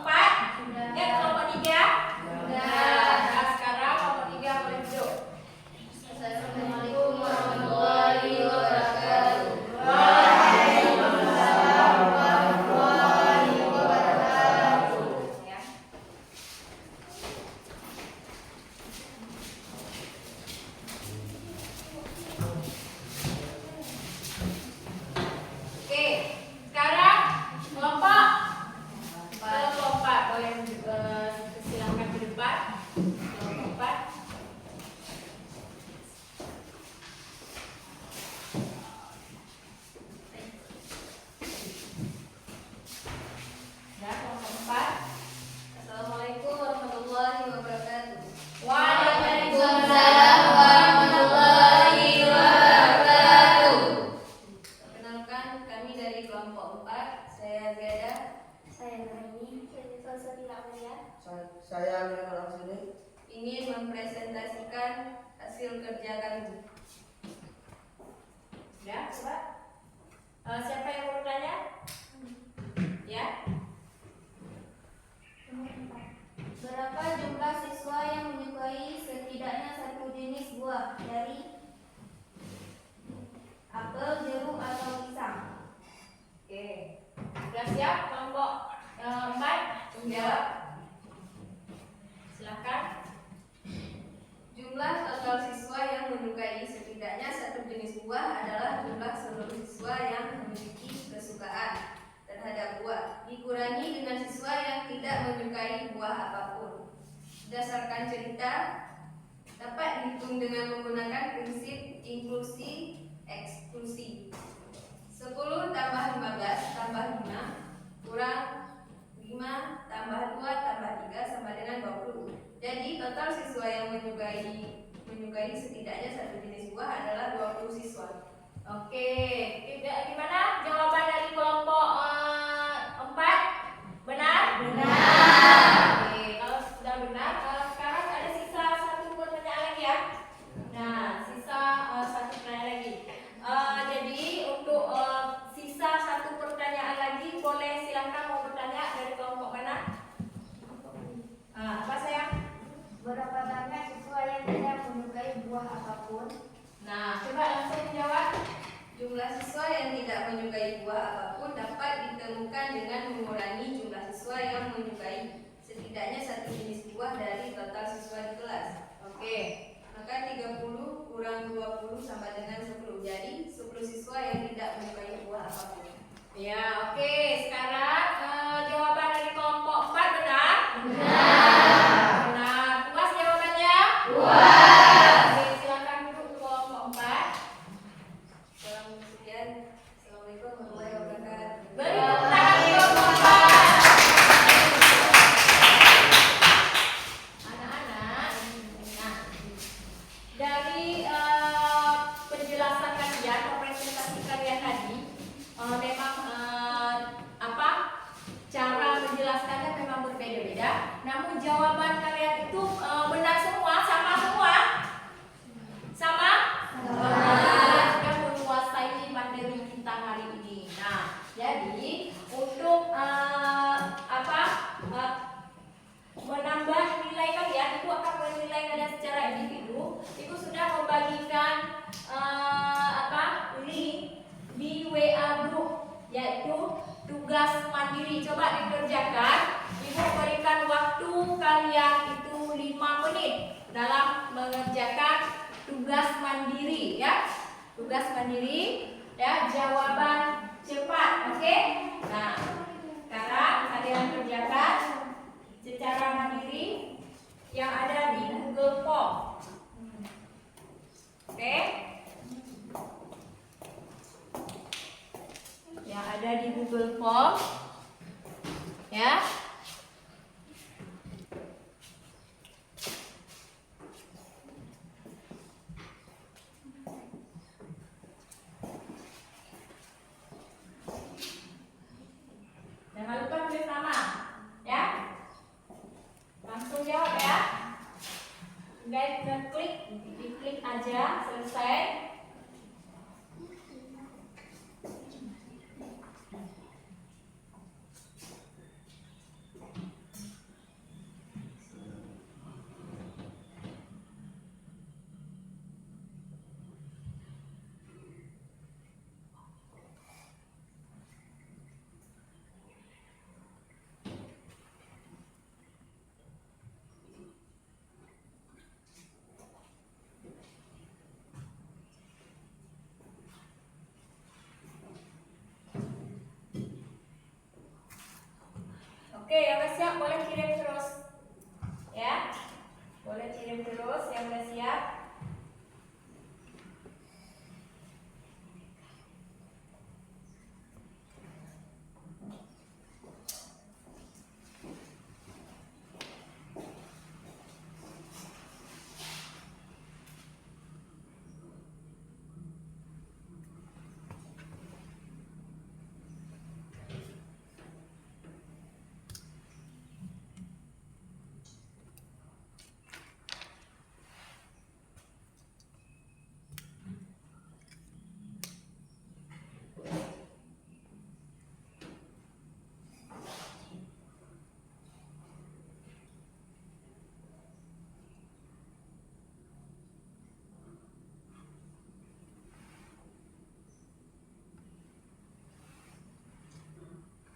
4? Sudah. Ya, kelompok 3? Nah, sekarang kelompok 3 boleh duduk. Assalamualaikum warahmatullahi wabarakatuh. Waalaikumsalam warahmatullahi wabarakatuh. Ya. Oke, sekarang kelompok 4 boleh silakan ke depan. Kelompok 4. Ya, kelompok 4. Assalamualaikum warahmatullahi wabarakatuh. Waalaikumsalam warahmatullahi wabarakatuh. Perkenalkan, kami dari kelompok 4. Saya Zeda. Saya Naini. Saya Leonard Arsene. Ingin mempresentasikan hasil kerja kami. Ya, coba. Siapa yang mau bertanya? Ya. Berapa jumlah siswa yang menyukai setidaknya satu jenis buah dari apel, jeruk, atau pisang? Oke. Sudah siap kelompok 4? Menjawab. Silakan. Jumlah total siswa yang menyukai setidaknya satu jenis buah adalah jumlah seluruh siswa yang memiliki kesukaan terhadap buah dikurangi dengan siswa yang tidak menyukai buah apapun. Berdasarkan cerita dapat dihitung dengan menggunakan prinsip inklusi eksklusi. 10 tambah 15 tambah 5 kurang 5 tambah 2 tambah 3 sama dengan 20. Jadi total siswa yang menyukai setidaknya satu jenis buah adalah 20 siswa. Oke. Gimana jawaban dari kelompok 4? Benar? Benar. Oke, kalau sudah benar, sekarang ada sisa satu pertanyaan lagi ya. Nah, sisa satu pertanyaan lagi. Jadi untuk sisa satu pertanyaan lagi, boleh silakan mau bertanya dari kelompok mana? Apa sayang? Berapa banyak siswa yang tidak menyukai buah apapun? Nah, coba langsung menjawab. Jumlah siswa yang tidak menyukai buah apapun dapat ditemukan dengan mengurangi jumlah siswa yang menyukai setidaknya satu jenis buah dari total siswa di kelas. Oke. Maka 30 kurang 20 sama dengan 10. Jadi 10 siswa yang tidak menyukai buah apapun. Ya, oke. Sekarang jawaban dari kelompok 4 benar? Benar. Benar. Puas jawabannya? Puas. Oke, silakan duduk kelompok 4. Sekian. Assalamualaikum warahmatullahi wabarakatuh. Beri tepuk tangan kelompok 4. jawaban kalian itu benar semua, sama semua? Sama? Sudah menguasai materi kita hari ini. Nah, jadi untuk menambah nilai kalian, Ibu akan menilai kalian secara individu. Ibu sudah membagikan link di WA group, yaitu tugas mandiri. Coba dikerjakan. Ibu berikan waktu kalian itu 5 menit dalam mengerjakan tugas mandiri, ya. Tugas mandiri, ya, jawaban cepat, oke? Nah, sekarang kalian kerjakan secara mandiri yang ada di Google Form. Oke? Yang ada di Google Form, ya. Jangan lupa tulis nama, ya. Langsung jawab, ya. Guys, diklik aja, selesai. Oke, yang udah siap boleh kirim terus, ya. Boleh kirim terus yang udah siap.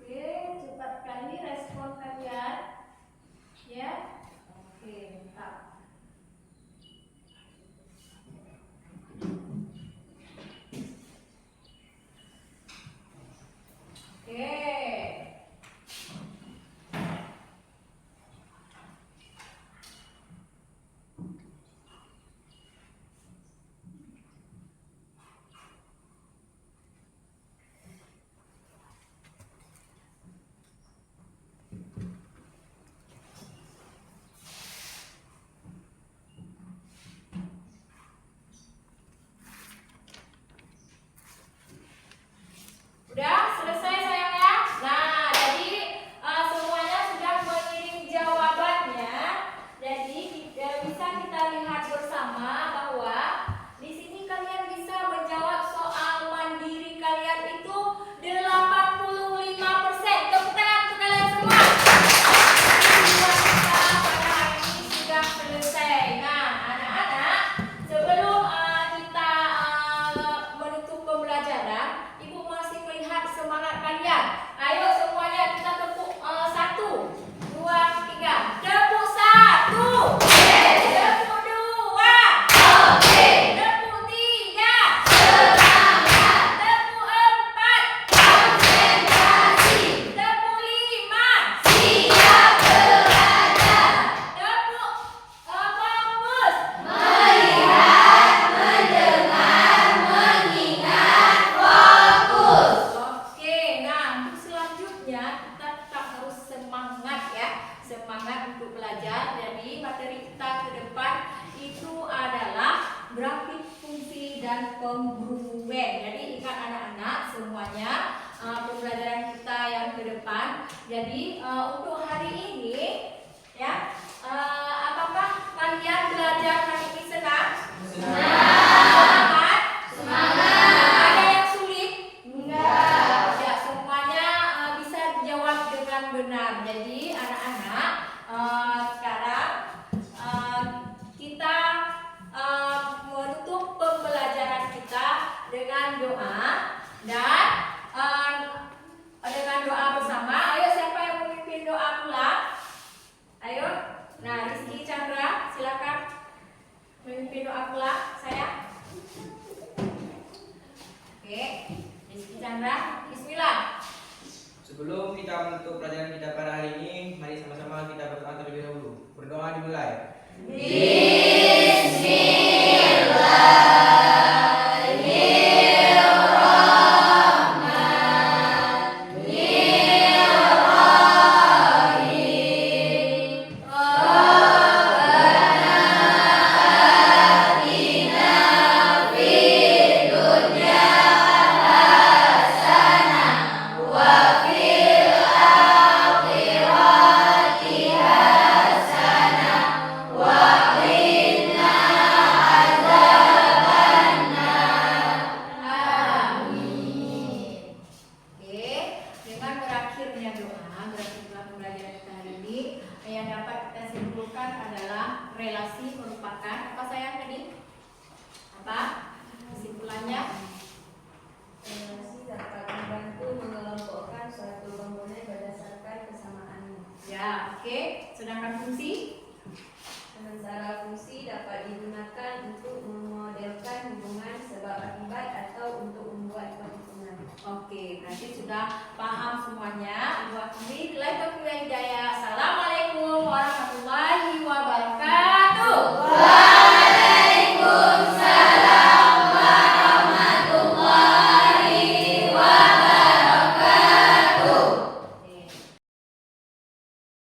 Oke, cepat sekali respon kalian, ya. Oke, mantap. Oke. Udah selesai sayangnya. Nah, jadi semuanya sudah mengirim jawabannya. Jadi bisa kita lihat bersama bahwa di sini kalian bisa menjawab soal mandiri kalian itu 85%. Tepuk tangan untuk kalian semua. Tugas kita pada hari ini sudah selesai. Nah, anak-anak, sebelum kita menutup pembelajaran, Ibu masih melihat semangat kalian. Ayo semuanya kita tepuk 1, 2, 3. Tepuk 1. Tepuk 2. Tepuk 3. Tepuk 4. Tepuk 5. Tepuk fokus. Oke, nah untuk selanjutnya kita tetap harus semangat, ya. Semangat untuk belajar. Jadi materi kita ke depan itu adalah grafik fungsi dan penggrumen. Jadi ingat anak-anak semuanya, pembelajaran kita yang ke depan. Jadi untuk hari ini, ya, Nah, Rizky Chandra, silakan memimpin doa pula saya. Oke, Rizky Chandra, Bismillah. Sebelum kita menutup pelajaran kita pada hari ini, mari sama-sama kita berdoa terlebih dahulu. Berdoa dimulai. Oke, dengan berakhirnya pembelajaran kita hari ini, yang dapat kita simpulkan adalah relasi merupakan apa sayang tadi? Apa? Kesimpulannya? Relasi dapat membantu mengelompokkan suatu komponen berdasarkan kesamaannya. Ya, oke. Sedangkan fungsi? Sementara fungsi dapat digunakan untuk memodelkan hubungan sebab akibat atau untuk membuat perhitungan. Oke, berarti sudah